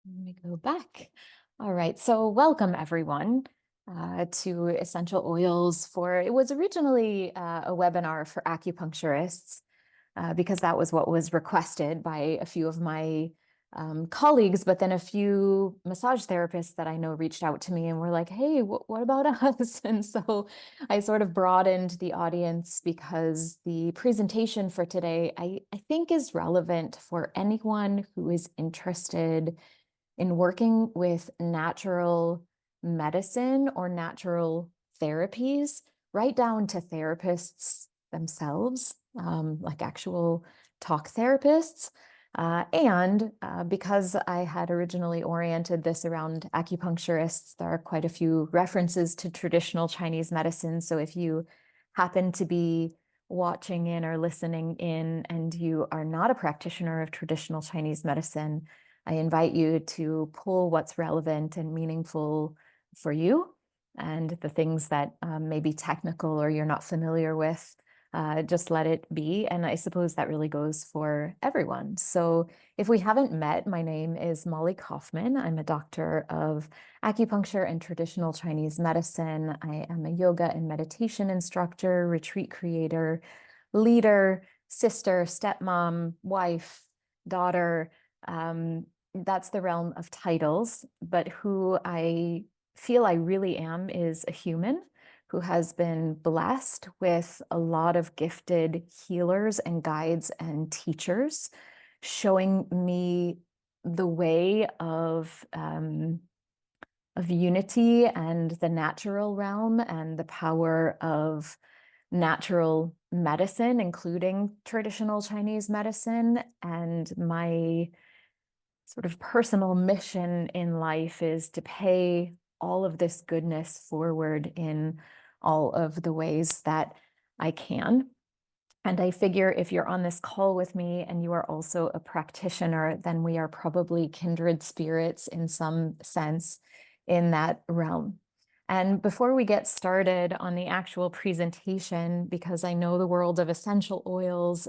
Let me go back. All right, so welcome everyone to Essential Oils for, it was originally a webinar for acupuncturists because that was what was requested by a few of my colleagues, but then a few massage therapists that I know reached out to me and were like, hey, what about us? And so I sort of broadened the audience because the presentation for today, I think is relevant for anyone who is interested in working with natural medicine or natural therapies, right down to therapists themselves, like actual talk therapists. And because I had originally oriented this around acupuncturists, there are quite a few references to traditional Chinese medicine. So if you happen to be watching in or listening in and you are not a practitioner of traditional Chinese medicine, I invite you to pull what's relevant and meaningful for you, and the things that may be technical or you're not familiar with, just let it be. And I suppose that really goes for everyone. So if we haven't met, my name is Molly Kaufman. I'm a doctor of acupuncture and traditional Chinese medicine. I am a yoga and meditation instructor, retreat creator, leader, sister, stepmom, wife, daughter. That's the realm of titles, but who I feel I really am is a human who has been blessed with a lot of gifted healers and guides and teachers showing me the way of unity and the natural realm and the power of natural medicine, including traditional Chinese medicine. And my sort of personal mission in life is to pay all of this goodness forward in all of the ways that I can. And I figure if you're on this call with me and you are also a practitioner, then we are probably kindred spirits in some sense in that realm. And before we get started on the actual presentation, because I know the world of essential oils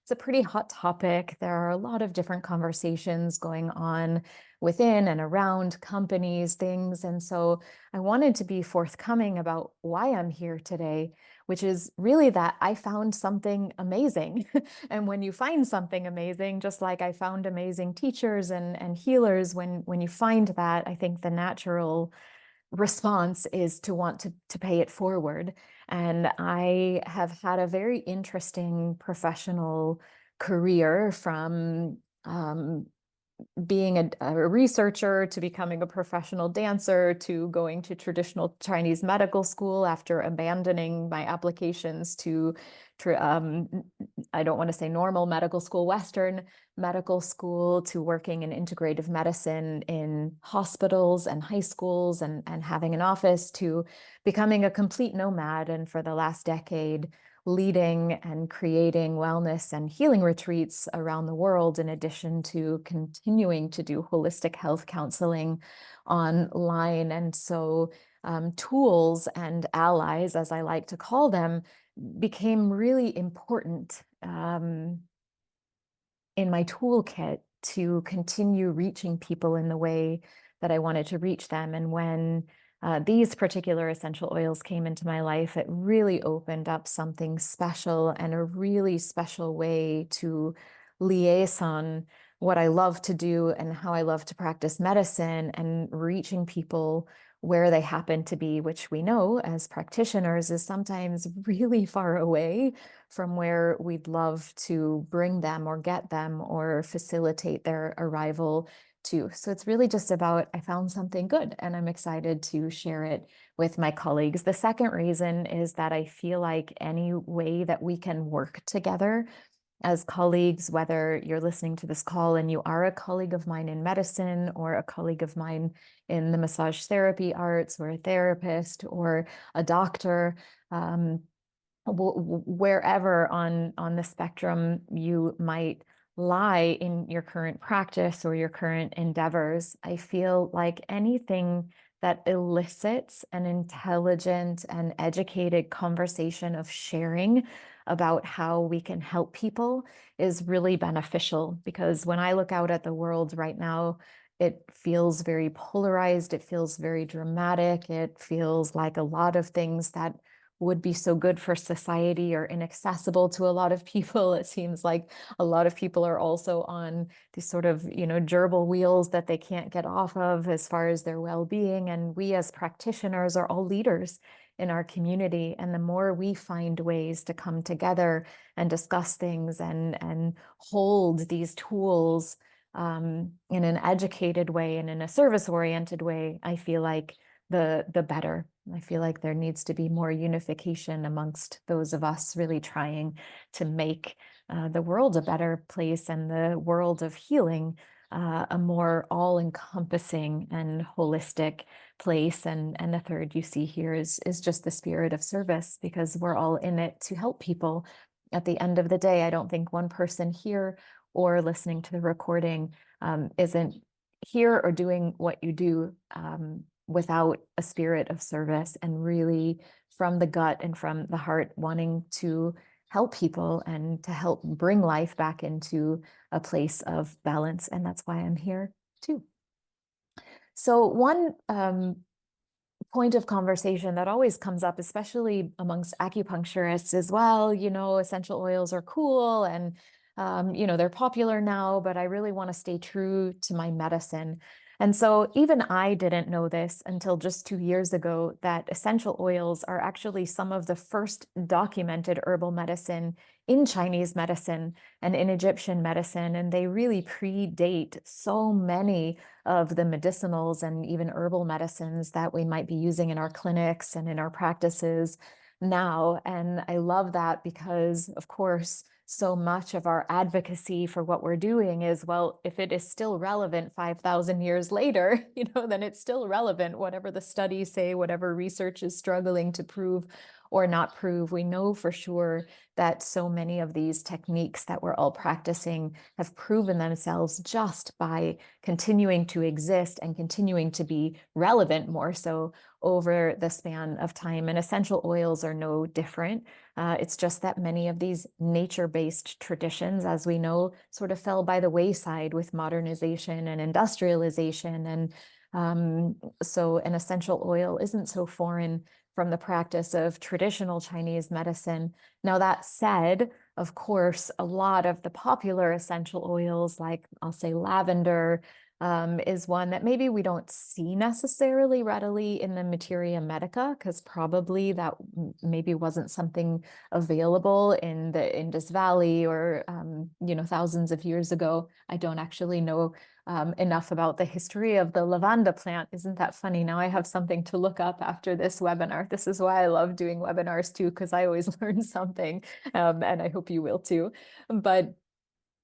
it's a pretty hot topic. There are a lot of different conversations going on within and around companies, things. And so I wanted to be forthcoming about why I'm here today, which is really that I found something amazing. And when you find something amazing, just like I found amazing teachers and healers, when you find that, I think the natural response is to want to pay it forward. And I have had a very interesting professional career from being a researcher to becoming a professional dancer to going to traditional Chinese medical school after abandoning my applications to, I don't want to say normal medical school, Western medical school, to working in integrative medicine in hospitals and high schools and having an office, to becoming a complete nomad. And for the last decade, leading and creating wellness and healing retreats around the world, in addition to continuing to do holistic health counseling online. And so tools and allies, as I like to call them, became really important in my toolkit to continue reaching people in the way that I wanted to reach them. And when these particular essential oils came into my life, it really opened up something special and a really special way to liaison what I love to do and how I love to practice medicine and reaching people where they happen to be, which we know as practitioners is sometimes really far away from where we'd love to bring them or get them or facilitate their arrival to. So it's really just about, I found something good and I'm excited to share it with my colleagues. The second reason is that I feel like any way that we can work together as colleagues, whether you're listening to this call and you are a colleague of mine in medicine or a colleague of mine in the massage therapy arts or a therapist or a doctor, wherever on the spectrum you might lie in your current practice or your current endeavors, I feel like anything that elicits an intelligent and educated conversation of sharing about how we can help people is really beneficial. Because when I look out at the world right now, it feels very polarized. It feels very dramatic. It feels like a lot of things that would be so good for society are inaccessible to a lot of people. It seems like a lot of people are also on these sort of, gerbil wheels that they can't get off of as far as their well-being. And we as practitioners are all leaders in our community. And the more we find ways to come together and discuss things and hold these tools in an educated way and in a service-oriented way, I feel like the better. I feel like there needs to be more unification amongst those of us really trying to make the world a better place and the world of healing a more all-encompassing and holistic place. And the third you see here is just the spirit of service, because we're all in it to help people. At the end of the day, I don't think one person here or listening to the recording isn't here or doing what you do without a spirit of service and really from the gut and from the heart wanting to help people and to help bring life back into a place of balance. And that's why I'm here too. So one point of conversation that always comes up, especially amongst acupuncturists, as well, essential oils are cool and they're popular now, but I really want to stay true to my medicine. And so even I didn't know this until just 2 years ago, that essential oils are actually some of the first documented herbal medicine in Chinese medicine and in Egyptian medicine. And they really predate so many of the medicinals and even herbal medicines that we might be using in our clinics and in our practices now. And I love that because, of course, so much of our advocacy for what we're doing is, well, if it is still relevant 5,000 years later, then it's still relevant, whatever the studies say, whatever research is struggling to prove or not prove. We know for sure that so many of these techniques that we're all practicing have proven themselves just by continuing to exist and continuing to be relevant more so over the span of time. And essential oils are no different. It's just that many of these nature-based traditions, as we know, sort of fell by the wayside with modernization and industrialization. And so an essential oil isn't so foreign from the practice of traditional Chinese medicine. Now, that said, of course, a lot of the popular essential oils, like I'll say lavender, is one that maybe we don't see necessarily readily in the materia medica, because probably that maybe wasn't something available in the Indus Valley or, thousands of years ago. I don't actually know enough about the history of the lavanda plant. Isn't that funny? Now I have something to look up after this webinar. This is why I love doing webinars too, because I always learn something, and I hope you will too. But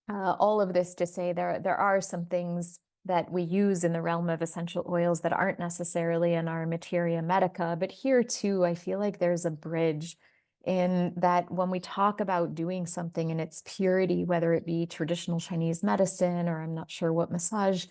all of this to say there are some things that we use in the realm of essential oils that aren't necessarily in our materia medica. But here too, I feel like there's a bridge in that when we talk about doing something in its purity, whether it be traditional Chinese medicine, or I'm not sure what massage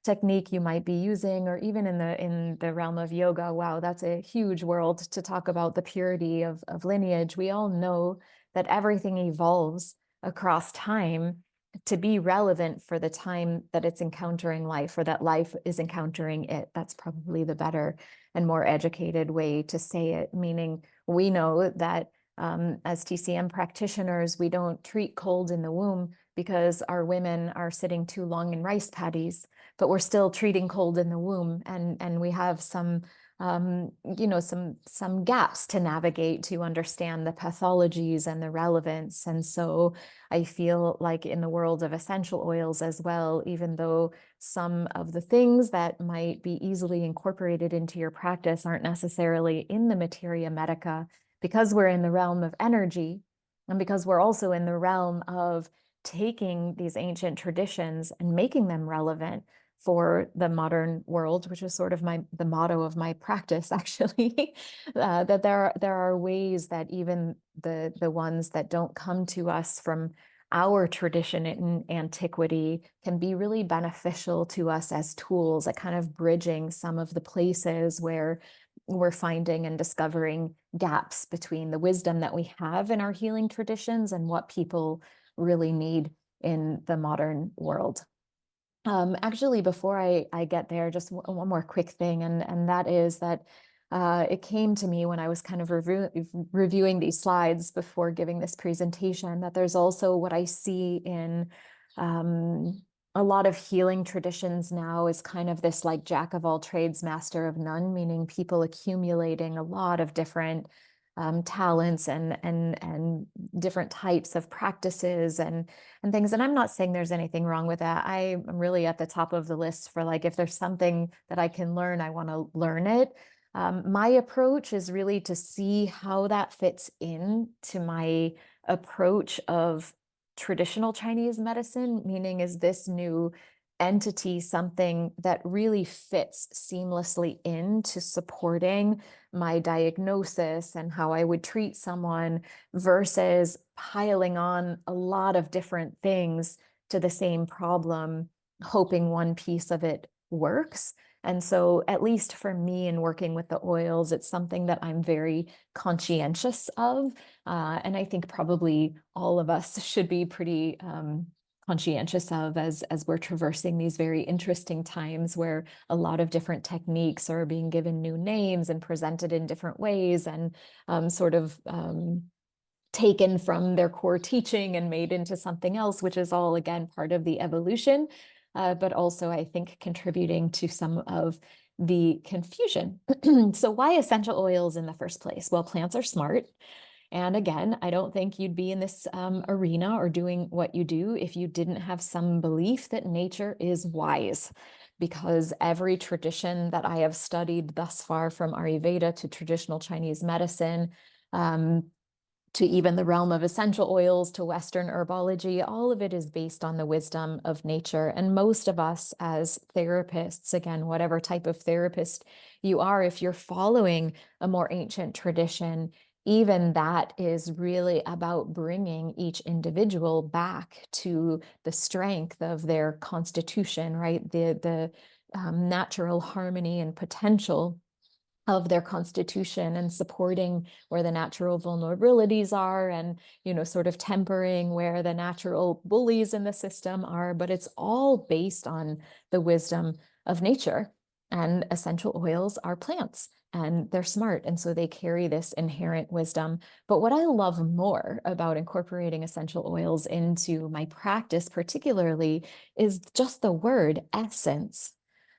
technique you might be using, or even in the realm of yoga. Wow, that's a huge world to talk about the purity of lineage. We all know that everything evolves across time to be relevant for the time that it's encountering life, or that life is encountering it. That's probably the better and more educated way to say it, meaning we know that as TCM practitioners, we don't treat cold in the womb because our women are sitting too long in rice paddies, but we're still treating cold in the womb. And we have some some gaps to navigate to understand the pathologies and the relevance. And so I feel like in the world of essential oils as well, even though some of the things that might be easily incorporated into your practice aren't necessarily in the materia medica, because we're in the realm of energy, and because we're also in the realm of taking these ancient traditions and making them relevant for the modern world, which is sort of the motto of my practice, actually, that there are ways that even the ones that don't come to us from our tradition in antiquity can be really beneficial to us as tools at kind of bridging some of the places where we're finding and discovering gaps between the wisdom that we have in our healing traditions and what people really need in the modern world. Actually, before I get there, just one more quick thing, and that is that it came to me when I was kind of reviewing these slides before giving this presentation that there's also what I see in um, a lot of healing traditions now is kind of this like jack of all trades, master of none, meaning people accumulating a lot of different talents and different types of practices and things. And I'm not saying there's anything wrong with that. I am really at the top of the list for like, if there's something that I can learn, I want to learn it. My approach is really to see how that fits in to my approach of traditional Chinese medicine, meaning is this new entity something that really fits seamlessly into supporting my diagnosis and how I would treat someone versus piling on a lot of different things to the same problem, hoping one piece of it works. And so, at least for me in working with the oils, it's something that I'm very conscientious of. And I think probably all of us should be pretty conscientious of as we're traversing these very interesting times where a lot of different techniques are being given new names and presented in different ways and sort of taken from their core teaching and made into something else, which is all, again, part of the evolution, but also, I think, contributing to some of the confusion. So why essential oils in the first place? Well, plants are smart. And again, I don't think you'd be in this arena or doing what you do if you didn't have some belief that nature is wise. Because every tradition that I have studied thus far, from Ayurveda to traditional Chinese medicine, to even the realm of essential oils, to Western herbology, all of it is based on the wisdom of nature. And most of us as therapists, again, whatever type of therapist you are, if you're following a more ancient tradition, even that is really about bringing each individual back to the strength of their constitution, right? The natural harmony and potential of their constitution, and supporting where the natural vulnerabilities are, and sort of tempering where the natural bullies in the system are. But it's all based on the wisdom of nature, and essential oils are plants and they're smart, and so they carry this inherent wisdom. But what I love more about incorporating essential oils into my practice particularly is just the word essence.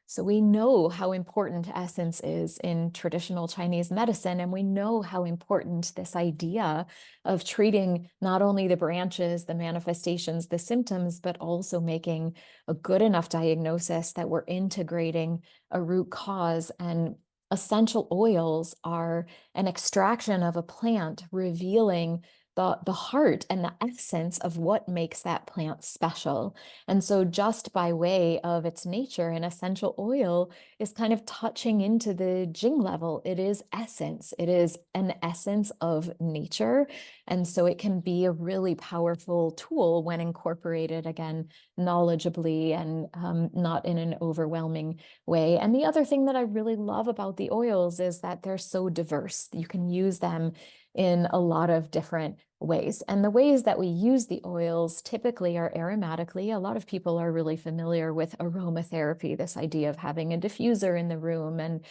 So we know how important essence is in traditional Chinese medicine, and we know how important this idea of treating not only the branches, the manifestations, the symptoms, but also making a good enough diagnosis that we're integrating a root cause. And essential oils are an extraction of a plant, revealing the heart and the essence of what makes that plant special. And so, just by way of its nature, an essential oil is kind of touching into the Jing level. It is essence, it is an essence of nature. And so, it can be a really powerful tool when incorporated, again, knowledgeably and not in an overwhelming way. And the other thing that I really love about the oils is that they're so diverse. You can use them in a lot of different ways. And the ways that we use the oils typically are aromatically. A lot of people are really familiar with aromatherapy, this idea of having a diffuser in the room. And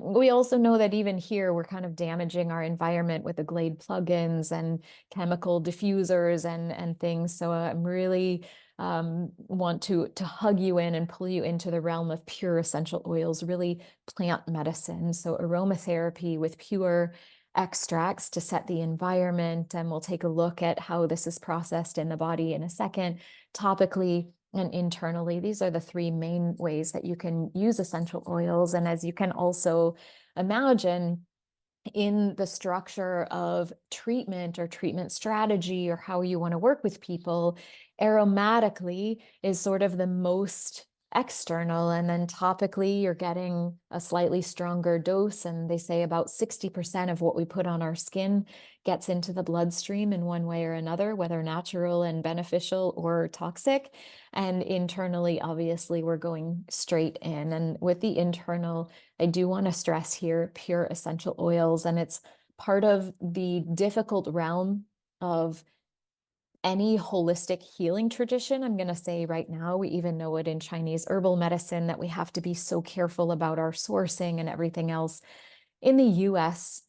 we also know that even here, we're kind of damaging our environment with the Glade plugins and chemical diffusers and things. So I'm really want to hug you in and pull you into the realm of pure essential oils, really plant medicine. So aromatherapy with pure extracts to set the environment. And we'll take a look at how this is processed in the body in a second, topically and internally. These are the three main ways that you can use essential oils. And as you can also imagine, in the structure of treatment or treatment strategy, or how you want to work with people, aromatically is sort of the most external, and then topically you're getting a slightly stronger dose. And they say about 60% of what we put on our skin gets into the bloodstream in one way or another, whether natural and beneficial or toxic. And internally, obviously, we're going straight in. And with the internal, I do want to stress here pure essential oils, and it's part of the difficult realm of any holistic healing tradition, I'm going to say right now, we even know it in Chinese herbal medicine that we have to be so careful about our sourcing and everything else. In the US,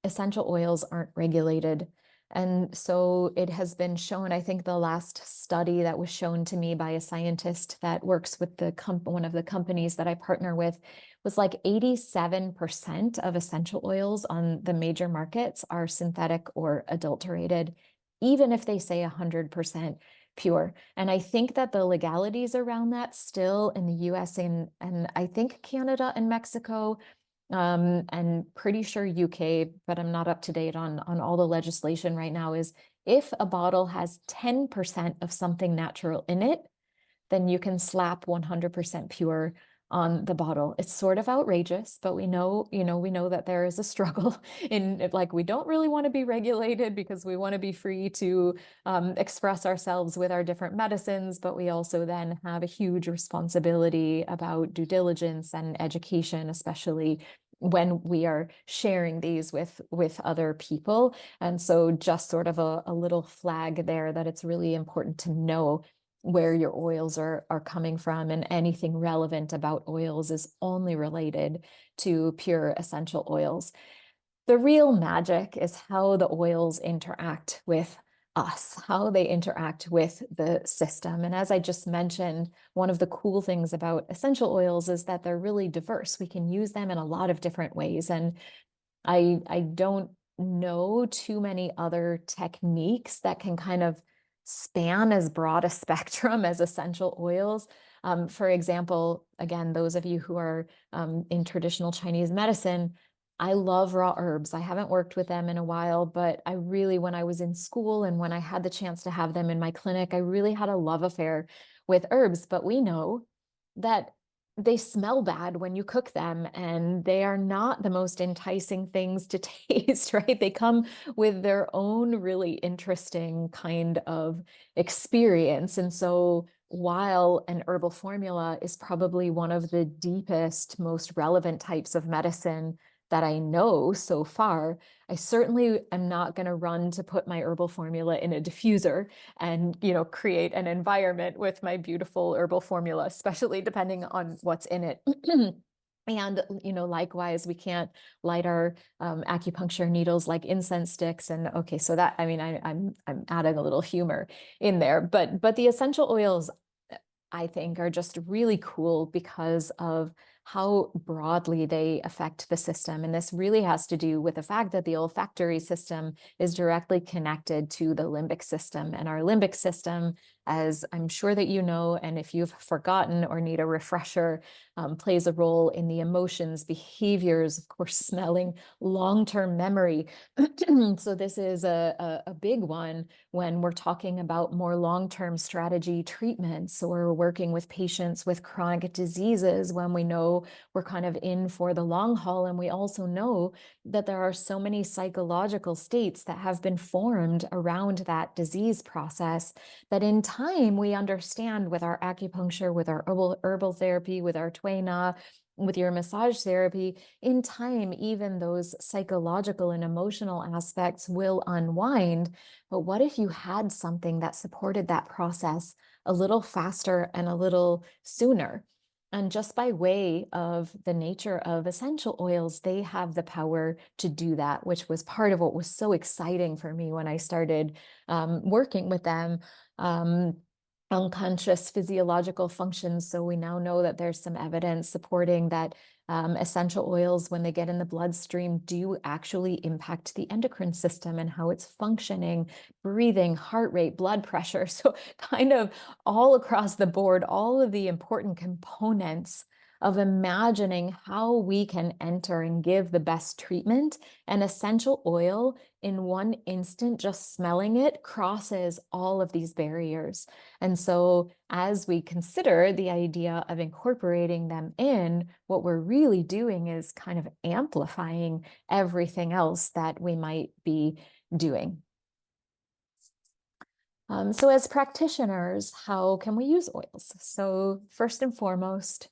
essential oils aren't regulated. And so it has been shown, I think the last study that was shown to me by a scientist that works with one of the companies that I partner with was like 87% of essential oils on the major markets are synthetic or adulterated, even if they say 100% pure. And I think that the legalities around that still in the US and I think Canada and Mexico, and pretty sure UK, but I'm not up to date on all the legislation right now, is if a bottle has 10% of something natural in it, then you can slap 100% pure on the bottle. It's sort of outrageous, but we know, we know that there is a struggle in like, we don't really want to be regulated because we want to be free to express ourselves with our different medicines, but we also then have a huge responsibility about due diligence and education, especially when we are sharing these with other people. And so just sort of a little flag there that it's really important to know where your oils are coming from, and anything relevant about oils is only related to pure essential oils. The real magic is how the oils interact with us, how they interact with the system. And as I just mentioned, one of the cool things about essential oils is that they're really diverse. We can use them in a lot of different ways. And I don't know too many other techniques that can kind of span as broad a spectrum as essential oils. For example, again, those of you who are in traditional Chinese medicine, I love raw herbs. I haven't worked with them in a while, but I really, when I was in school and when I had the chance to have them in my clinic, I really had a love affair with herbs. But we know that they smell bad when you cook them, and they are not the most enticing things to taste, right? They come with their own really interesting kind of experience. And so while an herbal formula is probably one of the deepest, most relevant types of medicine that I know so far, I certainly am not going to run to put my herbal formula in a diffuser and, create an environment with my beautiful herbal formula, especially depending on what's in it. And, likewise, we can't light our acupuncture needles like incense sticks. And okay, so that, I mean, I'm adding a little humor in there, but the essential oils, I think, are just really cool because of how broadly they affect the system. And this really has to do with the fact that the olfactory system is directly connected to the limbic system. And our limbic system, as I'm sure that you know, and if you've forgotten or need a refresher, plays a role in the emotions, behaviors, of course, smelling, long-term memory. So this is a big one when we're talking about more long-term strategy treatments, or working with patients with chronic diseases, when we know we're kind of in for the long haul. And we also know that there are so many psychological states that have been formed around that disease process that in time we understand with our acupuncture, with our herbal therapy, with our Tui Na, with your massage therapy, in time, even those psychological and emotional aspects will unwind. But what if you had something that supported that process a little faster and a little sooner? And just by way of the nature of essential oils, they have the power to do that, which was part of what was so exciting for me when I started working with them. Unconscious physiological functions. So we now know that there's some evidence supporting that essential oils, when they get in the bloodstream, do actually impact the endocrine system and how it's functioning, breathing, heart rate, blood pressure. So kind of all across the board, all of the important components of imagining how we can enter and give the best treatment. An essential oil, in one instant, just smelling it, crosses all of these barriers. And so as we consider the idea of incorporating them in, what we're really doing is kind of amplifying everything else that we might be doing. So as practitioners, how can we use oils? So first and foremost,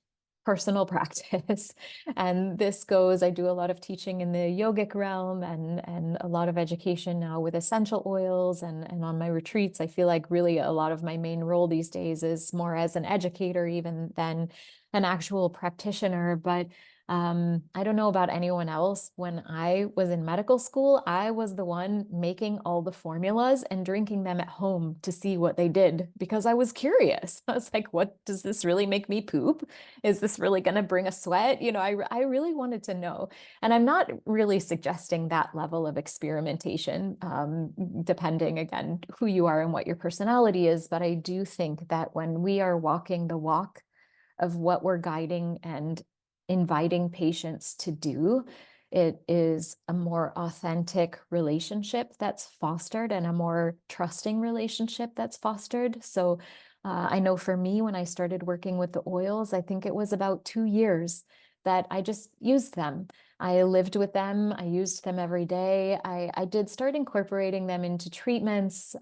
personal practice. And this goes, I do a lot of teaching in the yogic realm and a lot of education now with essential oils and on my retreats. I feel like really a lot of my main role these days is more as an educator even than an actual practitioner. But I don't know about anyone else. When I was in medical school, I was the one making all the formulas and drinking them at home to see what they did because I was curious. I was like, what does this really make me poop? Is this really going to bring a sweat? I really wanted to know. And I'm not really suggesting that level of experimentation, depending again who you are and what your personality is. But I do think that when we are walking the walk of what we're guiding and inviting patients to do, it is a more authentic relationship that's fostered and a more trusting relationship that's fostered. So I know for me, when I started working with the oils, I think it was about 2 years that I just used them. I lived with them. I used them every day. I did start incorporating them into treatments.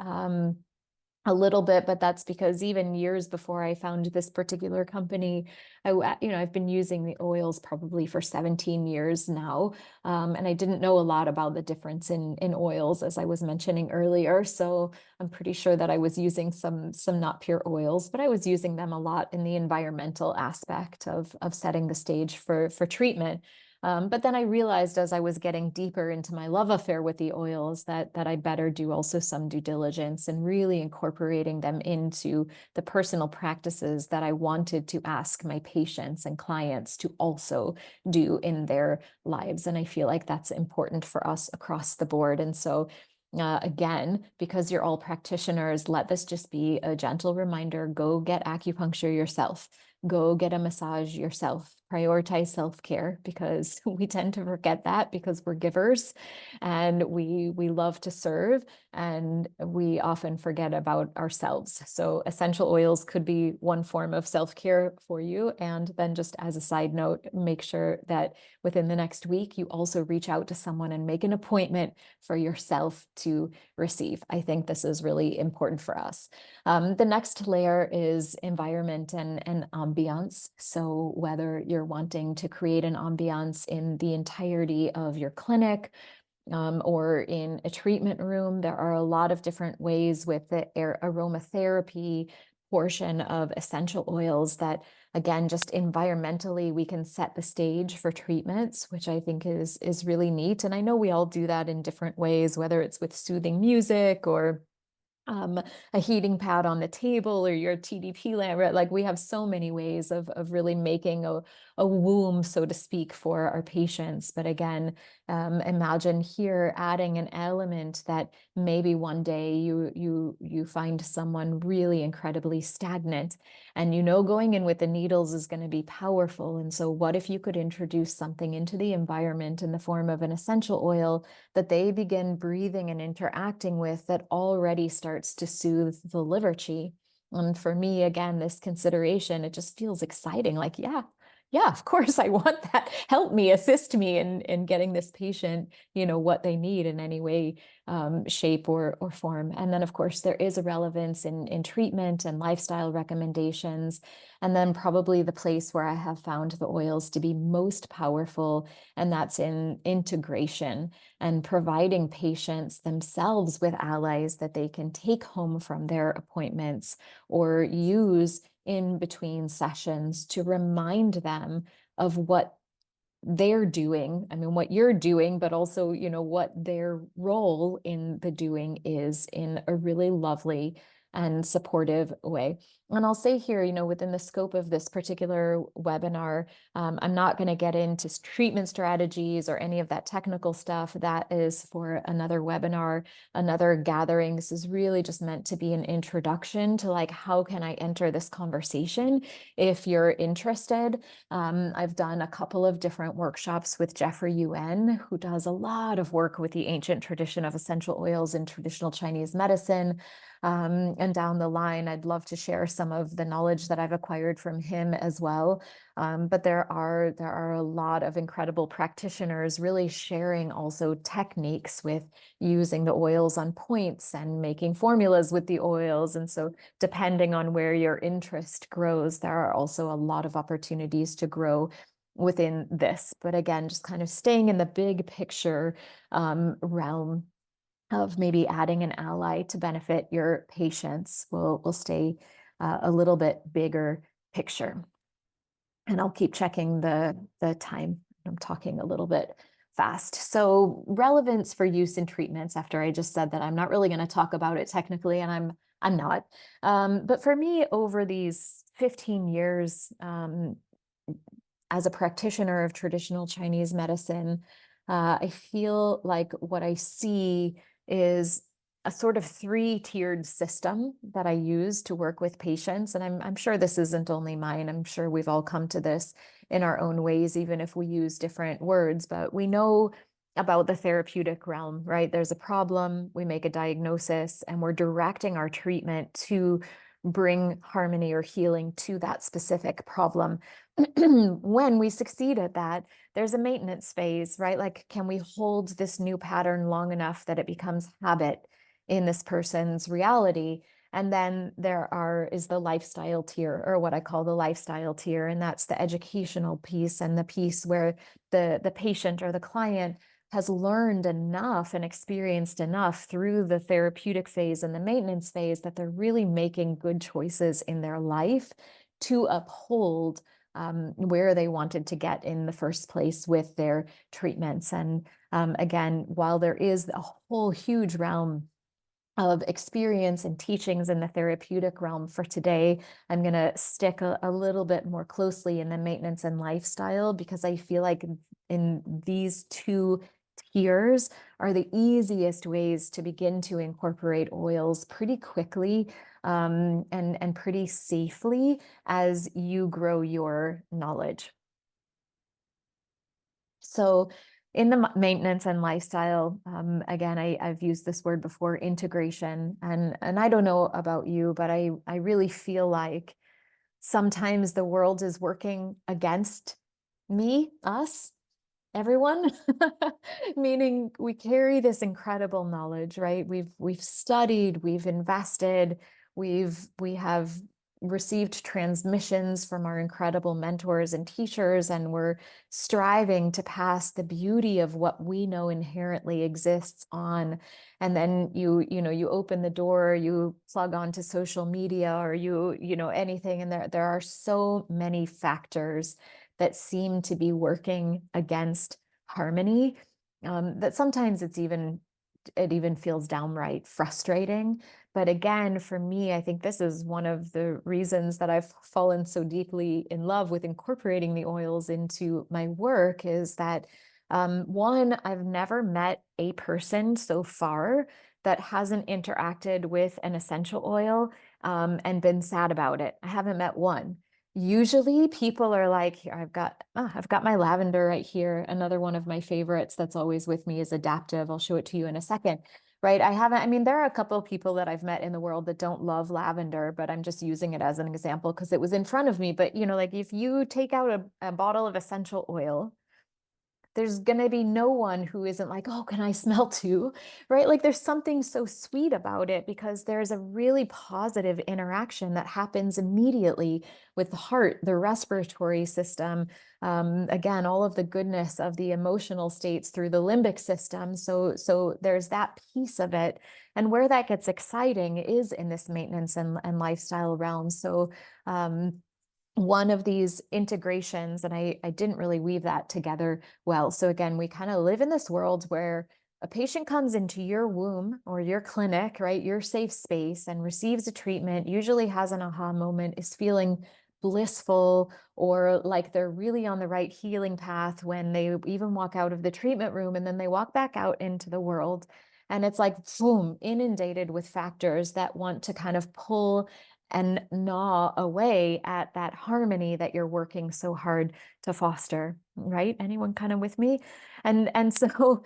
A little bit, but that's because even years before I found this particular company, I've been using the oils probably for 17 years now. And I didn't know a lot about the difference in oils, as I was mentioning earlier. So I'm pretty sure that I was using some not pure oils, but I was using them a lot in the environmental aspect of setting the stage for treatment. But then I realized as I was getting deeper into my love affair with the oils that I better do also some due diligence and really incorporating them into the personal practices that I wanted to ask my patients and clients to also do in their lives. And I feel like that's important for us across the board. And so again, because you're all practitioners, let this just be a gentle reminder. Go get acupuncture yourself. Go get a massage yourself. Prioritize self-care because we tend to forget that because we're givers and we love to serve and we often forget about ourselves. So essential oils could be one form of self-care for you. And then just as a side note, make sure that within the next week, you also reach out to someone and make an appointment for yourself to receive. I think this is really important for us. The next layer is environment and ambiance. So whether you're wanting to create an ambiance in the entirety of your clinic, or in a treatment room, there are a lot of different ways with the aromatherapy portion of essential oils that, again, just environmentally, we can set the stage for treatments, which I think is really neat. And I know we all do that in different ways, whether it's with soothing music or a heating pad on the table or your TDP lamp, right? Like we have so many ways of really making a womb, so to speak, for our patients. But again, imagine here adding an element that maybe one day you find someone really incredibly stagnant and going in with the needles is going to be powerful. And so what if you could introduce something into the environment in the form of an essential oil that they begin breathing and interacting with that already starts to soothe the liver qi. And for me, again, this consideration, it just feels exciting. Like, yeah, of course I want that. Help me, assist me in getting this patient, what they need in any way, shape or form. And then of course there is a relevance in treatment and lifestyle recommendations. And then probably the place where I have found the oils to be most powerful, and that's in integration and providing patients themselves with allies that they can take home from their appointments or use in between sessions to remind them of what they're doing. I mean, what you're doing, but also, what their role in the doing is in a really lovely and supportive way. And I'll say here, within the scope of this particular webinar, I'm not going to get into treatment strategies or any of that technical stuff. That is for another webinar, another gathering. This is really just meant to be an introduction to like, how can I enter this conversation if you're interested. I've done a couple of different workshops with Jeffrey Yuen, who does a lot of work with the ancient tradition of essential oils in traditional Chinese medicine. And down the line, I'd love to share some of the knowledge that I've acquired from him as well. But there are a lot of incredible practitioners really sharing also techniques with using the oils on points and making formulas with the oils. And so depending on where your interest grows, there are also a lot of opportunities to grow within this. But again, just kind of staying in the big picture realm of maybe adding an ally to benefit your patients will stay a little bit bigger picture. And I'll keep checking the time. I'm talking a little bit fast. So relevance for use in treatments, after I just said that I'm not really going to talk about it technically, and I'm not. But for me, over these 15 years, as a practitioner of traditional Chinese medicine, I feel like what I see is a sort of three-tiered system that I use to work with patients. And I'm sure this isn't only mine. I'm sure we've all come to this in our own ways, even if we use different words. But we know about the therapeutic realm, right? There's a problem, we make a diagnosis, and we're directing our treatment to bring harmony or healing to that specific problem. When we succeed at that, there's a maintenance phase, right? Like, can we hold this new pattern long enough that it becomes habit in this person's reality? And then is the lifestyle tier, or what I call the lifestyle tier. And that's the educational piece, and the piece where the patient or the client has learned enough and experienced enough through the therapeutic phase and the maintenance phase that they're really making good choices in their life to uphold where they wanted to get in the first place with their treatments. And again, while there is a whole huge realm of experience and teachings in the therapeutic realm for today, I'm going to stick a little bit more closely in the maintenance and lifestyle, because I feel like in these two tiers are the easiest ways to begin to incorporate oils pretty quickly and pretty safely as you grow your knowledge. So in the maintenance and lifestyle, again, I've used this word before, integration. And I don't know about you, but I really feel like sometimes the world is working against me, us, everyone, meaning we carry this incredible knowledge, right? We've studied, we've invested, we have received transmissions from our incredible mentors and teachers, and we're striving to pass the beauty of what we know inherently exists on. And then you open the door, you plug onto social media, or anything, and there are so many factors that seem to be working against harmony, that sometimes it even feels downright frustrating. But again, for me, I think this is one of the reasons that I've fallen so deeply in love with incorporating the oils into my work, is that one, I've never met a person so far that hasn't interacted with an essential oil and been sad about it. I haven't met one. Usually people are like, here, I've got my lavender right here. Another one of my favorites that's always with me is adaptive. I'll show it to you in a second, right? I mean, there are a couple of people that I've met in the world that don't love lavender, but I'm just using it as an example because it was in front of me. But, like if you take out a bottle of essential oil, there's going to be no one who isn't like, oh, can I smell too? Right? Like there's something so sweet about it because there's a really positive interaction that happens immediately with the heart, the respiratory system, again, all of the goodness of the emotional states through the limbic system. So there's that piece of it. And where that gets exciting is in this maintenance and lifestyle realm. So, one of these integrations, and I didn't really weave that together well. So again, we kind of live in this world where a patient comes into your womb or your clinic, right, your safe space, and receives a treatment, usually has an aha moment, is feeling blissful or like they're really on the right healing path when they even walk out of the treatment room, and then they walk back out into the world. And it's like, boom, inundated with factors that want to kind of pull and gnaw away at that harmony that you're working so hard to foster, right? Anyone kind of with me? And so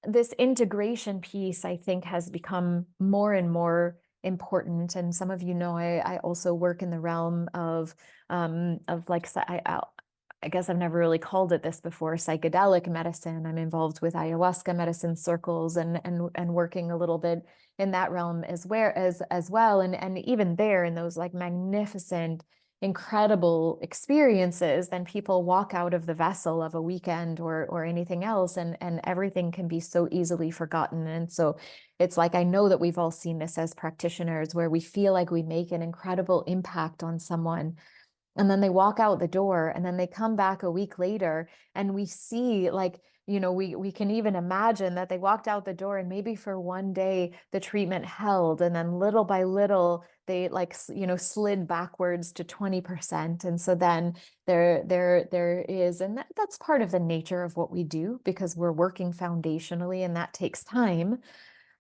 this integration piece, I think, has become more and more important. And some of you know, I also work in the realm of like, I guess I've never really called it this before, psychedelic medicine. I'm involved with ayahuasca medicine circles and working a little bit in that realm as well. And even there in those like magnificent, incredible experiences, then people walk out of the vessel of a weekend or anything else, and everything can be so easily forgotten. And so it's like, I know that we've all seen this as practitioners, where we feel like we make an incredible impact on someone, and then they walk out the door, and then they come back a week later, and we see, like, we can even imagine that they walked out the door, and maybe for one day the treatment held, and then little by little they, like, slid backwards to 20%. And so then there is, and that's part of the nature of what we do, because we're working foundationally, and that takes time.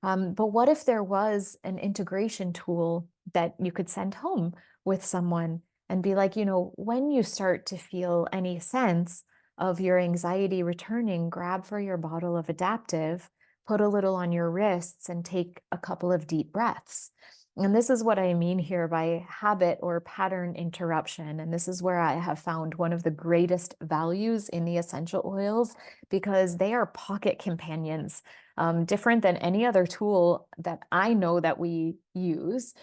But what if there was an integration tool that you could send home with someone and be like, when you start to feel any sense of your anxiety returning, grab for your bottle of adaptive, put a little on your wrists, and take a couple of deep breaths. And this is what I mean here by habit or pattern interruption. And this is where I have found one of the greatest values in the essential oils, because they are pocket companions, different than any other tool that I know that we use.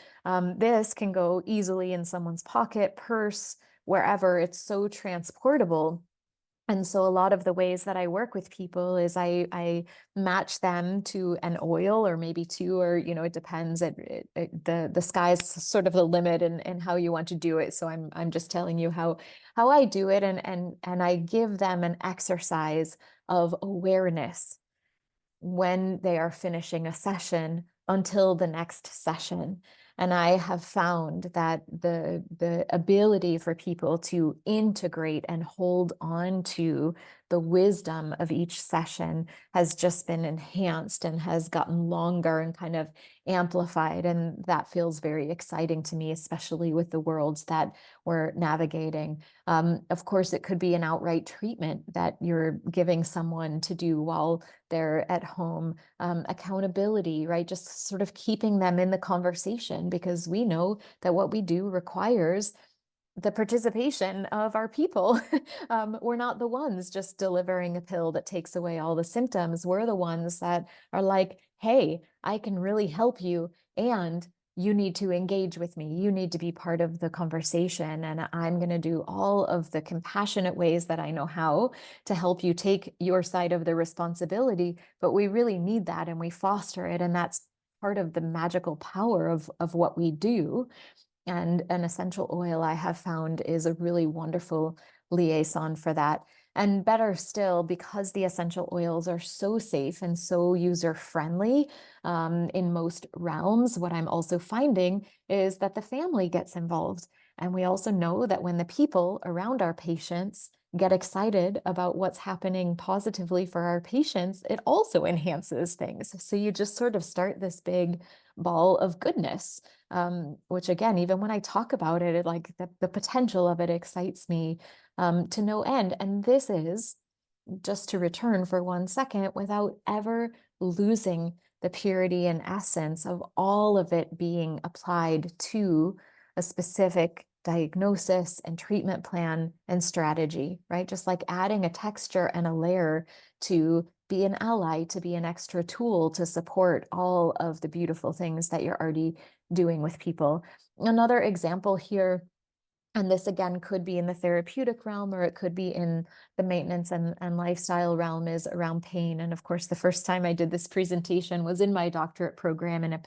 This can go easily in someone's pocket, purse, wherever. It's so transportable. And so a lot of the ways that I work with people is I match them to an oil, or maybe two, or it depends. The sky's sort of the limit and how you want to do it. So I'm just telling you how I do it, and I give them an exercise of awareness when they are finishing a session until the next session. And I have found that the ability for people to integrate and hold on to the wisdom of each session has just been enhanced and has gotten longer and kind of amplified. And that feels very exciting to me, especially with the worlds that we're navigating. Of course, it could be an outright treatment that you're giving someone to do while they're at home. Accountability, right? Just sort of keeping them in the conversation, because we know that what we do requires the participation of our people. We're not the ones just delivering a pill that takes away all the symptoms. We're the ones that are like, hey, I can really help you, and you need to engage with me. You need to be part of the conversation, and I'm going to do all of the compassionate ways that I know how to help you take your side of the responsibility. But we really need that, and we foster it, and that's part of the magical power of what we do. And an essential oil, I have found, is a really wonderful liaison for that. And better still, because the essential oils are so safe and so user-friendly in most realms, what I'm also finding is that the family gets involved. And we also know that when the people around our patients get excited about what's happening positively for our patients, it also enhances things. So you just sort of start this big ball of goodness, which again, even when I talk about it, like the potential of it excites me to no end. And this is, just to return for 1 second, without ever losing the purity and essence of all of it being applied to a specific diagnosis and treatment plan and strategy, right? Just like adding a texture and a layer to be an ally, to be an extra tool to support all of the beautiful things that you're already doing with people. Another example here, and this again could be in the therapeutic realm, or it could be in the maintenance and lifestyle realm, is around pain. And of course, the first time I did this presentation was in my doctorate program in a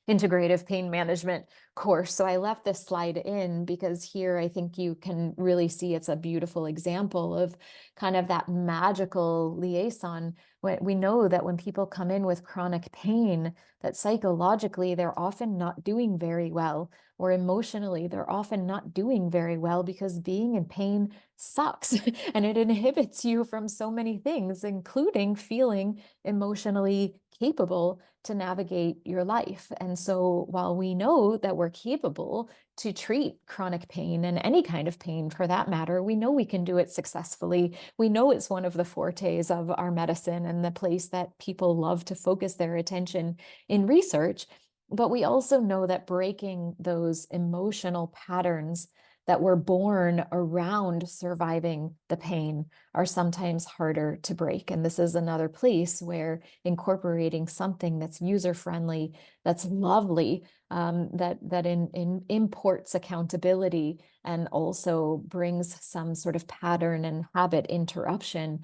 integrative pain management course. So I left this slide in because here I think you can really see it's a beautiful example of kind of that magical liaison. We know that when people come in with chronic pain, that psychologically they're often not doing very well, or emotionally they're often not doing very well, because being in pain sucks and it inhibits you from so many things, including feeling emotionally capable to navigate your life. And so while we know that we're capable to treat chronic pain, and any kind of pain for that matter, we know we can do it successfully. We know it's one of the fortes of our medicine and the place that people love to focus their attention in research. But we also know that breaking those emotional patterns that were born around surviving the pain are sometimes harder to break. And this is another place where incorporating something that's user-friendly, that's lovely, that imports accountability and also brings some sort of pattern and habit interruption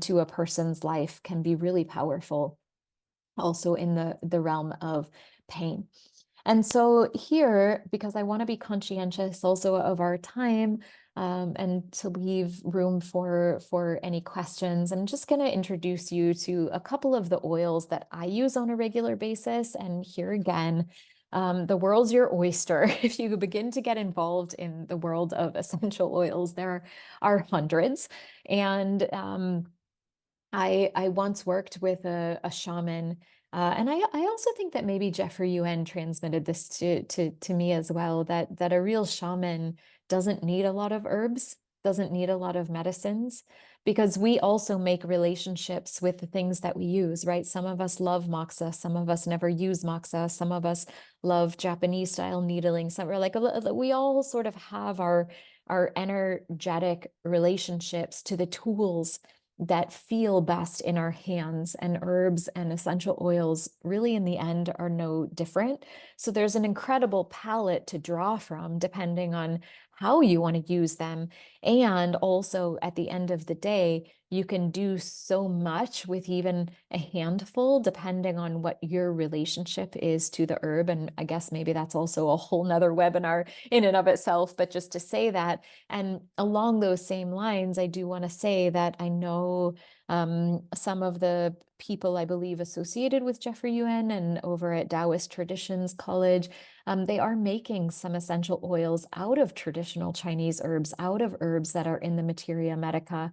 to a person's life can be really powerful, also in the realm of pain. And so here, because I want to be conscientious also of our time, and to leave room for any questions, I'm just going to introduce you to a couple of the oils that I use on a regular basis. And here again, the world's your oyster. If you begin to get involved in the world of essential oils, there are hundreds. And I once worked with a shaman, and I also think that maybe Jeffrey Yuen transmitted this to me as well, that a real shaman doesn't need a lot of herbs, doesn't need a lot of medicines, because we also make relationships with the things that we use, right? Some of us love moxa, some of us never use moxa, some of us love Japanese style needling. Some are like we all sort of have our energetic relationships to the tools that feel best in our hands, and herbs and essential oils really in the end are no different. So there's an incredible palette to draw from depending on how you want to use them. And also at the end of the day, you can do so much with even a handful depending on what your relationship is to the herb. And I guess maybe that's also a whole nother webinar in and of itself, but just to say that. And along those same lines, I do want to say that I know some of the people I believe associated with Jeffrey Yuen and over at Taoist Traditions College, they are making some essential oils out of traditional Chinese herbs, out of herbs that are in the Materia Medica,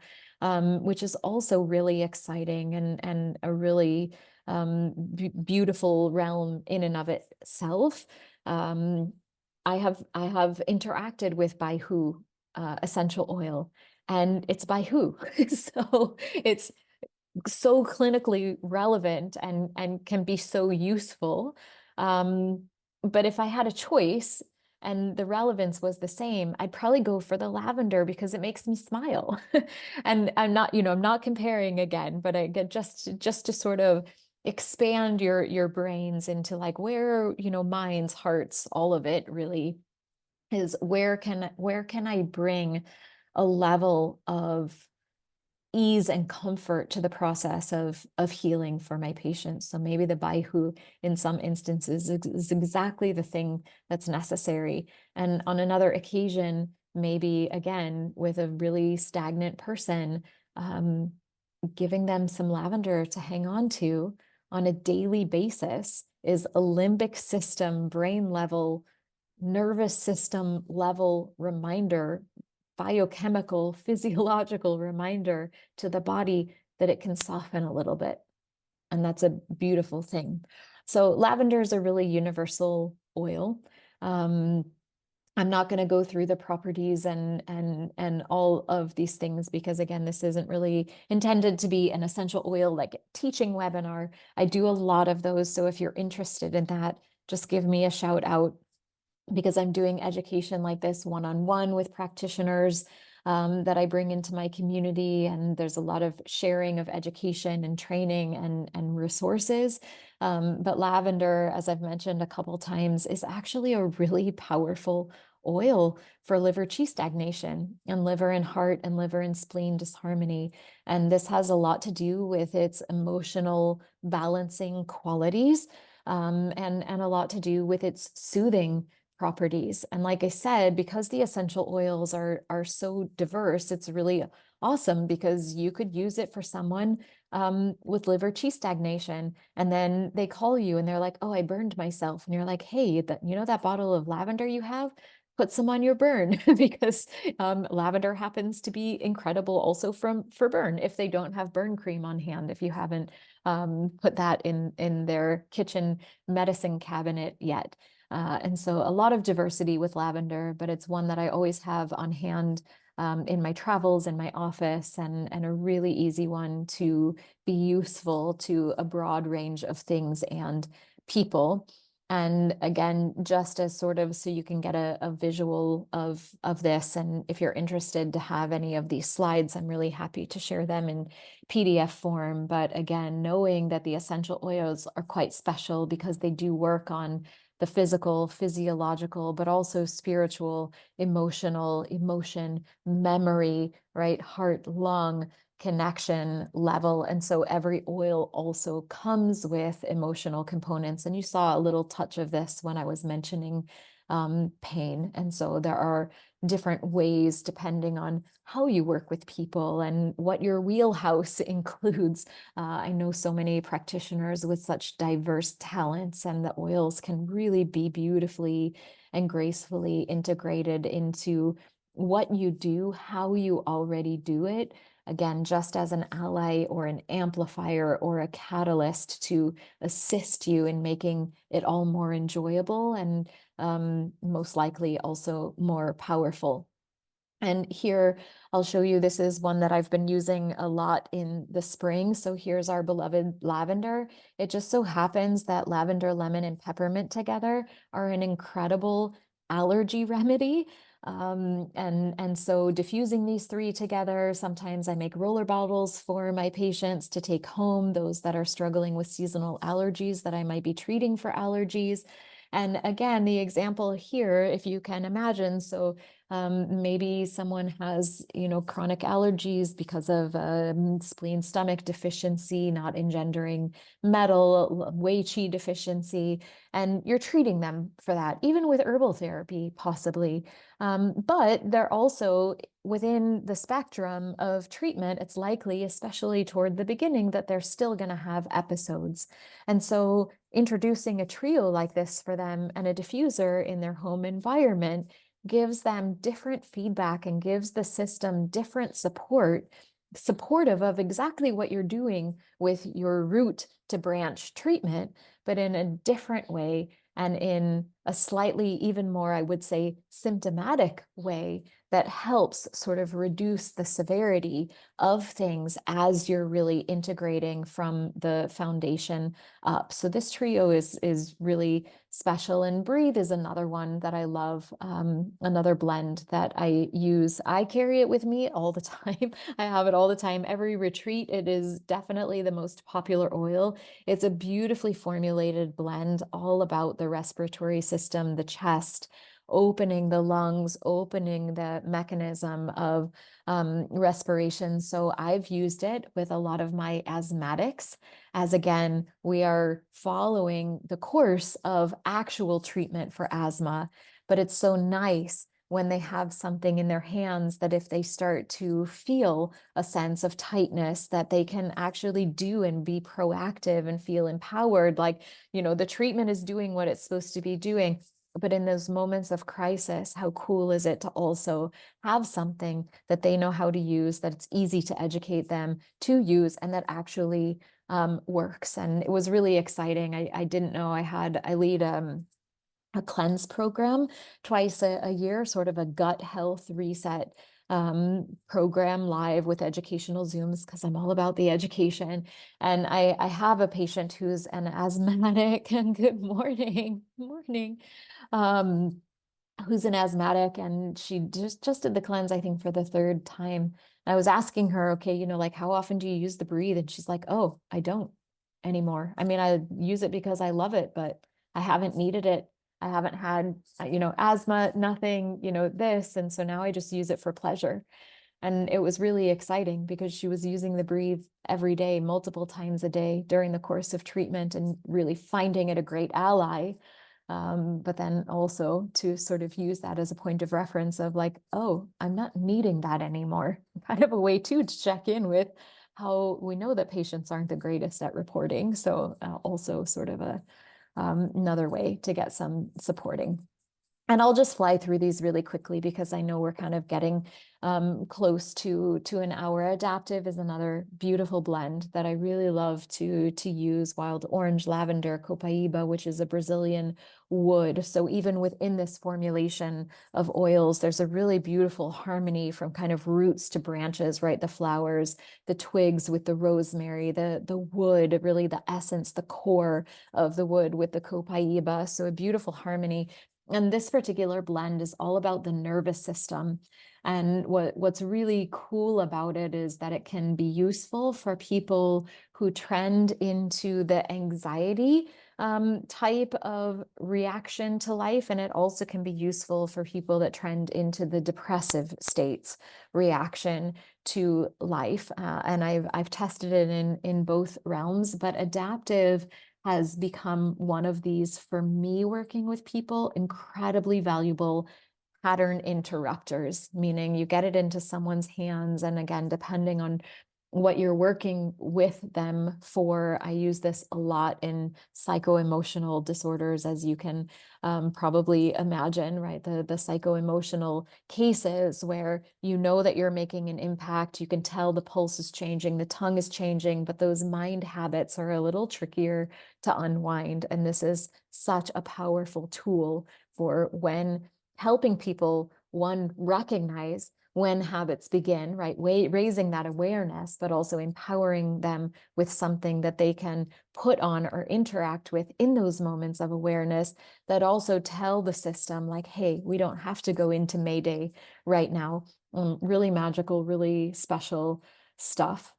which is also really exciting and a really beautiful realm in and of itself. Um, I have interacted with Bai Hu essential oil, and it's by who. So it's so clinically relevant and can be so useful. But if I had a choice and the relevance was the same, I'd probably go for the lavender because it makes me smile. And I'm not, I'm not comparing again, but I get just to sort of expand your brains into like where, minds, hearts, all of it really is where can I bring a level of ease and comfort to the process of healing for my patients. So maybe the Baihu in some instances is exactly the thing that's necessary. And on another occasion, maybe again with a really stagnant person, um, giving them some lavender to hang on to on a daily basis is a limbic system, brain level, nervous system level reminder, biochemical, physiological reminder to the body that it can soften a little bit. And that's a beautiful thing. So lavender is a really universal oil. I'm not going to go through the properties and all of these things because again, this isn't really intended to be an essential oil like teaching webinar. I do a lot of those. So if you're interested in that, just give me a shout out, because I'm doing education like this one-on-one with practitioners that I bring into my community. And there's a lot of sharing of education and training and resources. But lavender, as I've mentioned a couple times, is actually a really powerful oil for liver qi stagnation and liver and heart and liver and spleen disharmony. And this has a lot to do with its emotional balancing qualities, and a lot to do with its soothing properties. And like I said, because the essential oils are so diverse, it's really awesome because you could use it for someone with liver qi stagnation, and then they call you and they're like, "Oh, I burned myself," and you're like, "Hey, that bottle of lavender you have." Put some on your burn because lavender happens to be incredible also for burn if they don't have burn cream on hand, if you haven't put that in their kitchen medicine cabinet yet. And so a lot of diversity with lavender, but it's one that I always have on hand in my travels, in my office, and a really easy one to be useful to a broad range of things and people. And again, just as sort of so you can get a visual of this, and if you're interested to have any of these slides, I'm really happy to share them in PDF form. But again, knowing that the essential oils are quite special because they do work on the physical, physiological, but also spiritual, emotional, emotion, memory, right? Heart, lung connection level. And so every oil also comes with emotional components. And you saw a little touch of this when I was mentioning pain. And so there are different ways depending on how you work with people and what your wheelhouse includes. I know so many practitioners with such diverse talents, and the oils can really be beautifully and gracefully integrated into what you do, how you already do it, again, just as an ally or an amplifier or a catalyst to assist you in making it all more enjoyable and most likely also more powerful. And here I'll show you, this is one that I've been using a lot in the spring. So here's our beloved lavender. It just so happens that lavender, lemon, and peppermint together are an incredible allergy remedy. And so diffusing these three together, sometimes I make roller bottles for my patients to take home, those that are struggling with seasonal allergies that I might be treating for allergies. And again, the example here, if you can imagine, so maybe someone has, chronic allergies because of spleen stomach deficiency, not engendering metal, Wei Qi deficiency, and you're treating them for that, even with herbal therapy, possibly. But they're also within the spectrum of treatment. It's likely, especially toward the beginning, that they're still going to have episodes. And so introducing a trio like this for them and a diffuser in their home environment gives them different feedback and gives the system different support, supportive of exactly what you're doing with your root to branch treatment, but in a different way and in a slightly even more, I would say, symptomatic way that helps sort of reduce the severity of things as you're really integrating from the foundation up. So this trio is really special. And Breathe is another one that I love, another blend that I use. I carry it with me all the time. I have it all the time. Every retreat, it is definitely the most popular oil. It's a beautifully formulated blend all about the respiratory system, the chest, opening the lungs, opening the mechanism of respiration. So I've used it with a lot of my asthmatics, as again, we are following the course of actual treatment for asthma. But it's so nice when they have something in their hands that if they start to feel a sense of tightness, that they can actually do and be proactive and feel empowered. Like, the treatment is doing what it's supposed to be doing. But in those moments of crisis, how cool is it to also have something that they know how to use, that it's easy to educate them to use, and that actually works. And it was really exciting. I didn't know I lead a cleanse program twice a year, sort of a gut health reset program live with educational Zooms, because I'm all about the education. And I have a patient who's an asthmatic, and good morning, morning. Um, who's an asthmatic, and she just did the cleanse, I think, for the third time. And I was asking her, okay, like, how often do you use the Breathe? And she's like, oh, I don't anymore. I mean, I use it because I love it, but I haven't needed it. I haven't had, asthma, nothing, this. And so now I just use it for pleasure. And it was really exciting because she was using the Breathe every day, multiple times a day during the course of treatment, and really finding it a great ally. But then also to sort of use that as a point of reference of like, oh, I'm not needing that anymore. Kind of a way too to check in with how we know that patients aren't the greatest at reporting. So also sort of another way to get some supporting. And I'll just fly through these really quickly because I know we're kind of getting close to an hour. Adaptive is another beautiful blend that I really love to use. Wild orange, lavender, copaiba, which is a Brazilian wood. So even within this formulation of oils, there's a really beautiful harmony from kind of roots to branches, right? The flowers, the twigs with the rosemary, the wood, really the essence, the core of the wood with the copaiba. So a beautiful harmony. And this particular blend is all about the nervous system. And what's really cool about it is that it can be useful for people who trend into the anxiety type of reaction to life. And it also can be useful for people that trend into the depressive states reaction to life. And I've tested it in both realms, but adaptive has become one of these, for me, working with people, incredibly valuable pattern interrupters, meaning you get it into someone's hands. And again, depending on what you're working with them for, I use this a lot in psycho-emotional disorders, as you can probably imagine, right? The psycho-emotional cases where you know that you're making an impact, you can tell the pulse is changing, the tongue is changing, but those mind habits are a little trickier to unwind. And this is such a powerful tool for when helping people, one, recognize when habits begin, right? Raising that awareness, but also empowering them with something that they can put on or interact with in those moments of awareness that also tell the system, like, hey, we don't have to go into Mayday right now. Really magical, really special stuff.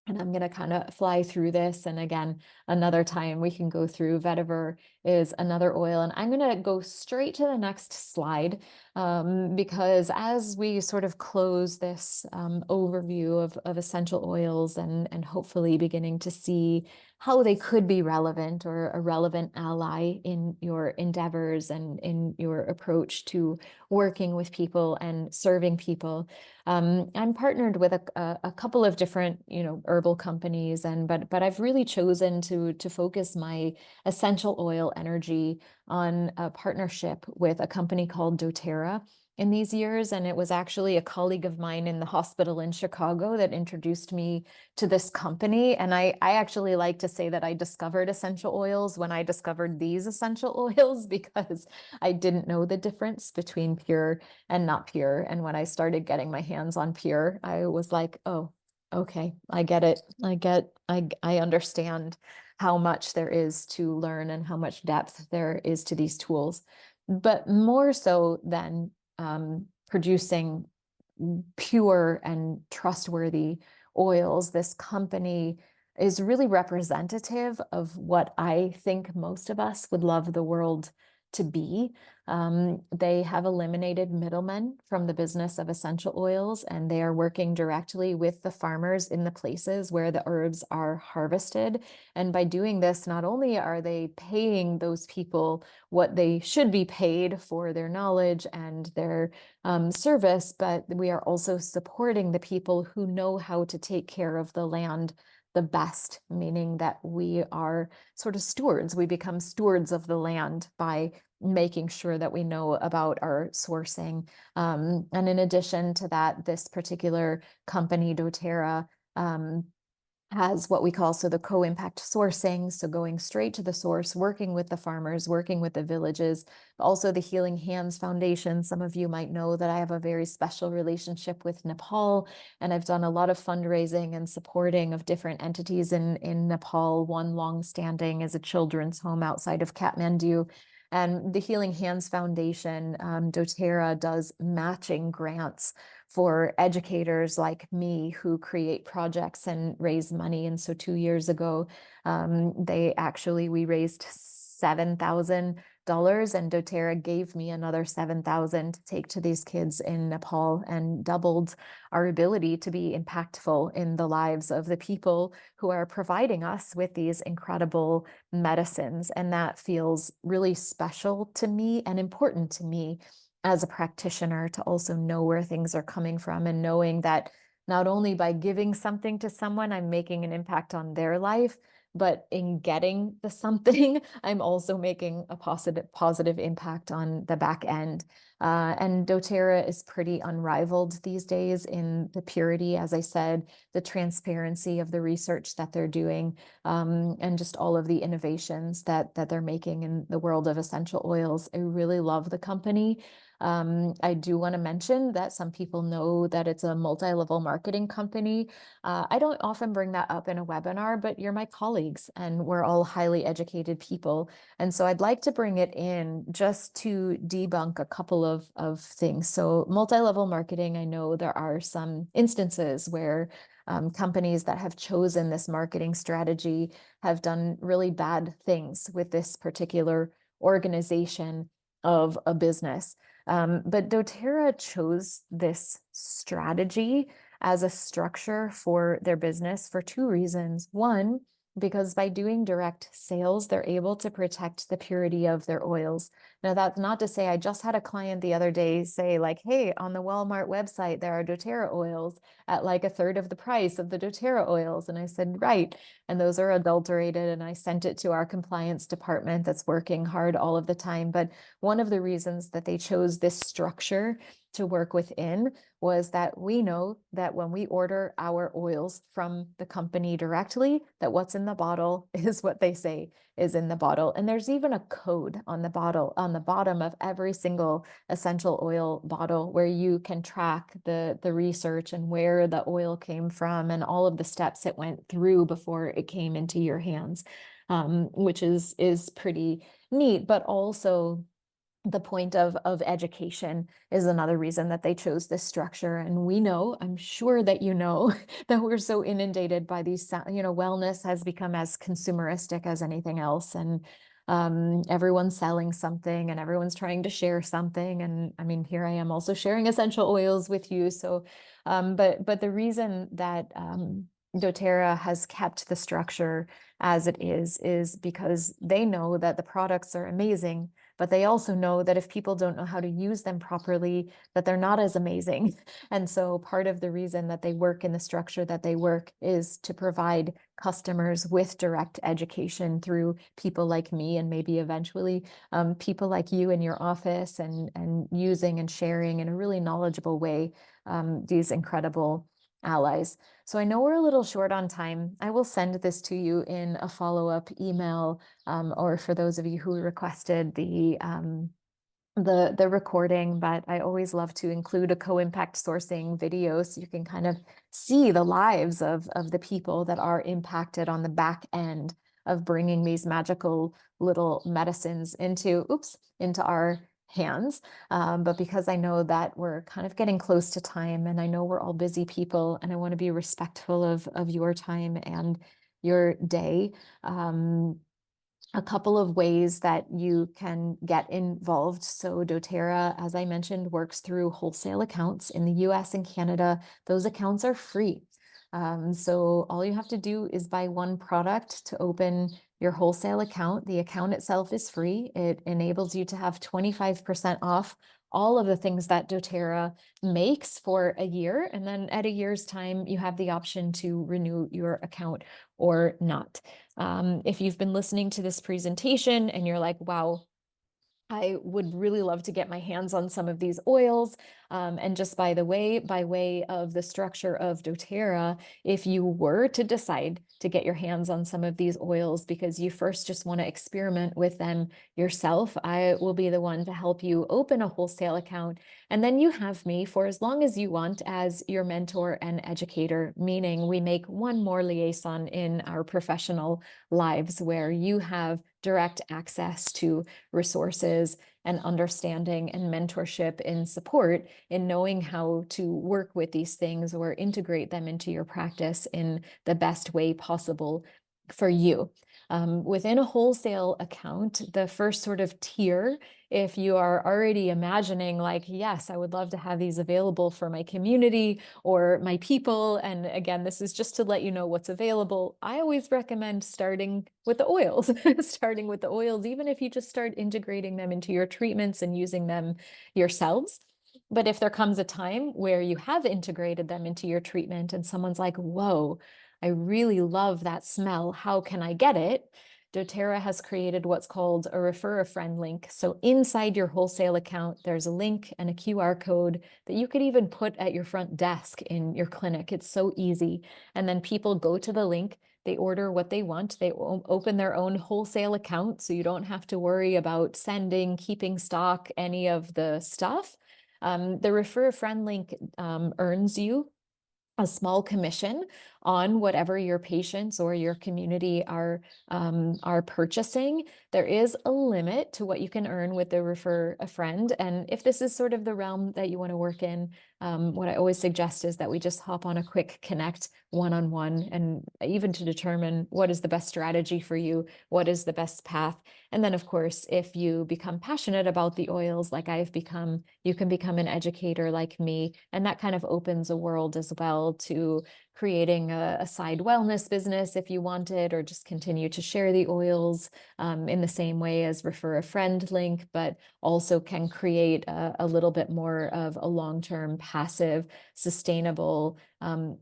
And I'm going to kind of fly through this. And again, another time we can go through vetiver is another oil. And I'm going to go straight to the next slide because as we sort of close this overview of essential oils and hopefully beginning to see how they could be relevant or a relevant ally in your endeavors and in your approach to working with people and serving people. I'm partnered with a couple of different, herbal companies, but I've really chosen to focus my essential oil energy on a partnership with a company called doTERRA in these years. And it was actually a colleague of mine in the hospital in Chicago that introduced me to this company. And I actually like to say that I discovered essential oils when I discovered these essential oils because I didn't know the difference between pure and not pure. And when I started getting my hands on pure, I was like, oh, okay, I get it. I understand how much there is to learn and how much depth there is to these tools. But more so than producing pure and trustworthy oils, this company is really representative of what I think most of us would love the world to be. They have eliminated middlemen from the business of essential oils, and they are working directly with the farmers in the places where the herbs are harvested. And by doing this, not only are they paying those people what they should be paid for their knowledge and their service, but we are also supporting the people who know how to take care of the land the best, meaning that we are sort of stewards. We become stewards of the land by making sure that we know about our sourcing. And in addition to that, this particular company, doTERRA, has what we call the co-impact sourcing, so going straight to the source, working with the farmers, working with the villages, also the Healing Hands Foundation. Some of you might know that I have a very special relationship with Nepal, and I've done a lot of fundraising and supporting of different entities in Nepal. One long-standing is a children's home outside of Kathmandu. And the Healing Hands Foundation, doTERRA, does matching grants for educators like me who create projects and raise money. And so 2 years ago, we raised $7,000, and doTERRA gave me another $7,000 to take to these kids in Nepal, and doubled our ability to be impactful in the lives of the people who are providing us with these incredible medicines. And that feels really special to me and important to me as a practitioner, to also know where things are coming from, and knowing that not only by giving something to someone, I'm making an impact on their life, but in getting the something, I'm also making a positive impact on the back end. And doTERRA is pretty unrivaled these days in the purity, as I said, the transparency of the research that they're doing, and just all of the innovations that they're making in the world of essential oils. I really love the company. I do want to mention that some people know that it's a multi-level marketing company. I don't often bring that up in a webinar, but you're my colleagues and we're all highly educated people. And so I'd like to bring it in just to debunk a couple of things. So multi-level marketing, I know there are some instances where companies that have chosen this marketing strategy have done really bad things with this particular organization of a business. But doTERRA chose this strategy as a structure for their business for two reasons. One, because by doing direct sales, they're able to protect the purity of their oils. Now, that's not to say I just had a client the other day say, like, hey, on the Walmart website, there are doTERRA oils at like a third of the price of the doTERRA oils. And I said, right. And those are adulterated. And I sent it to our compliance department that's working hard all of the time. But one of the reasons that they chose this structure to work within was that we know that when we order our oils from the company directly, that what's in the bottle is what they say is in the bottle. And there's even a code on the bottle, on the bottom of every single essential oil bottle, where you can track the research and where the oil came from and all of the steps it went through before it came into your hands, which is pretty neat, but also the point of education is another reason that they chose this structure. And we know, I'm sure that you know, that we're so inundated by these, wellness has become as consumeristic as anything else. And everyone's selling something and everyone's trying to share something. And I mean, here I am also sharing essential oils with you. So, but the reason that doTERRA has kept the structure as it is because they know that the products are amazing, but they also know that if people don't know how to use them properly, that they're not as amazing. And so part of the reason that they work in the structure that they work is to provide customers with direct education through people like me, and maybe eventually people like you in your office, and using and sharing in a really knowledgeable way these incredible allies. So I know we're a little short on time. I will send this to you in a follow-up email, or for those of you who requested the recording, but I always love to include a co-impact sourcing video so you can kind of see the lives of the people that are impacted on the back end of bringing these magical little medicines into our hands. But because I know that we're kind of getting close to time, and I know we're all busy people, and I want to be respectful of your time and your day. A couple of ways that you can get involved. So doTERRA, as I mentioned, works through wholesale accounts in the US and Canada. Those accounts are free. So all you have to do is buy one product to open your wholesale account. The account itself is free. It enables you to have 25% off all of the things that doTERRA makes for a year. And then at a year's time, you have the option to renew your account or not. If you've been listening to this presentation and you're like, wow, I would really love to get my hands on some of these oils. And just by way of the structure of doTERRA, if you were to decide to get your hands on some of these oils because you first just want to experiment with them yourself, I will be the one to help you open a wholesale account. And then you have me for as long as you want as your mentor and educator, meaning we make one more liaison in our professional lives where you have direct access to resources and understanding and mentorship and support in knowing how to work with these things or integrate them into your practice in the best way possible for you. Within a wholesale account, the first sort of tier, if you are already imagining like, yes, I would love to have these available for my community or my people. And again, this is just to let you know what's available. I always recommend starting with the oils, starting with the oils, even if you just start integrating them into your treatments and using them yourselves. But if there comes a time where you have integrated them into your treatment and someone's like, whoa, I really love that smell. How can I get it? doTERRA has created what's called a refer a friend link. So inside your wholesale account, there's a link and a QR code that you could even put at your front desk in your clinic. It's so easy. And then people go to the link, they order what they want, they open their own wholesale account, so you don't have to worry about sending, keeping stock, any of the stuff. The refer a friend link earns you a small commission on whatever your patients or your community are purchasing. There is a limit to what you can earn with the refer a friend. And if this is sort of the realm that you want to work in, what I always suggest is that we just hop on a quick connect one-on-one, and even to determine what is the best strategy for you, what is the best path. And then, of course, if you become passionate about the oils like I've become, you can become an educator like me. And that kind of opens a world as well to creating a side wellness business if you wanted, or just continue to share the oils in the same way as refer a friend link, but also can create a little bit more of a long-term passive sustainable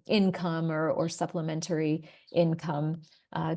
income or supplementary income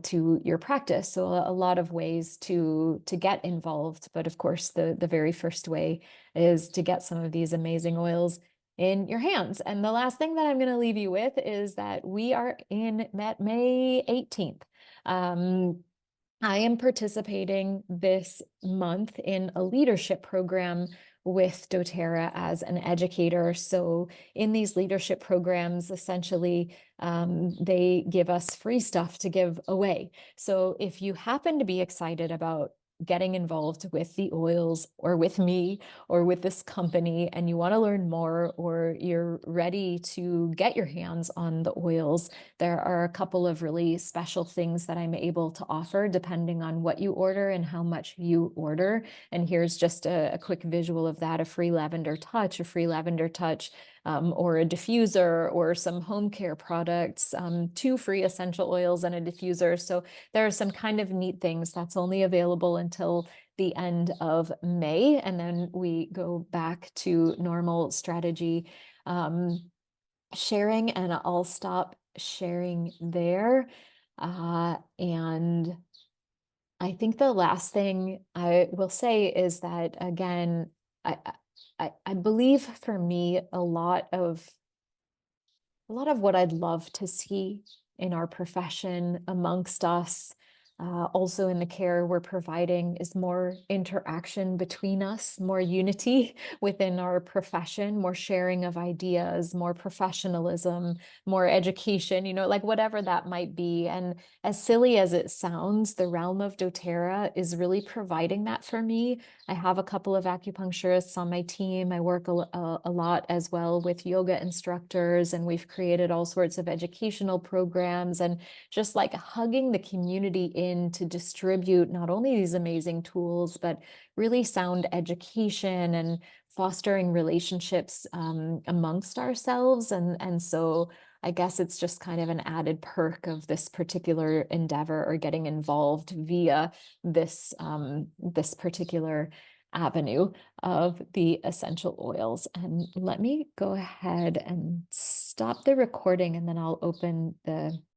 to your practice. So a lot of ways to get involved, but of course the very first way is to get some of these amazing oils in your hands. And the last thing that I'm going to leave you with is that we are in May 18th. I am participating this month in a leadership program with doTERRA as an educator. So in these leadership programs, essentially, they give us free stuff to give away. So if you happen to be excited about getting involved with the oils or with me or with this company, and you want to learn more, or you're ready to get your hands on the oils, there are a couple of really special things that I'm able to offer depending on what you order and how much you order. And here's just a quick visual of that: a free lavender touch, or a diffuser, or some home care products, 2 free essential oils and a diffuser. So there are some kind of neat things that's only available until the end of May. And then we go back to normal strategy sharing, and I'll stop sharing there. And I think the last thing I will say is that, again, I believe for me, a lot of what I'd love to see in our profession amongst us, also in the care we're providing, is more interaction between us, more unity within our profession, more sharing of ideas, more professionalism, more education, like whatever that might be. And as silly as it sounds, the realm of doTERRA is really providing that for me. I have a couple of acupuncturists on my team. I work a lot as well with yoga instructors, and we've created all sorts of educational programs, and just like hugging the community in to distribute not only these amazing tools, but really sound education and fostering relationships amongst ourselves. And so I guess it's just kind of an added perk of this particular endeavor, or getting involved via this particular avenue of the essential oils. And let me go ahead and stop the recording, and then I'll open the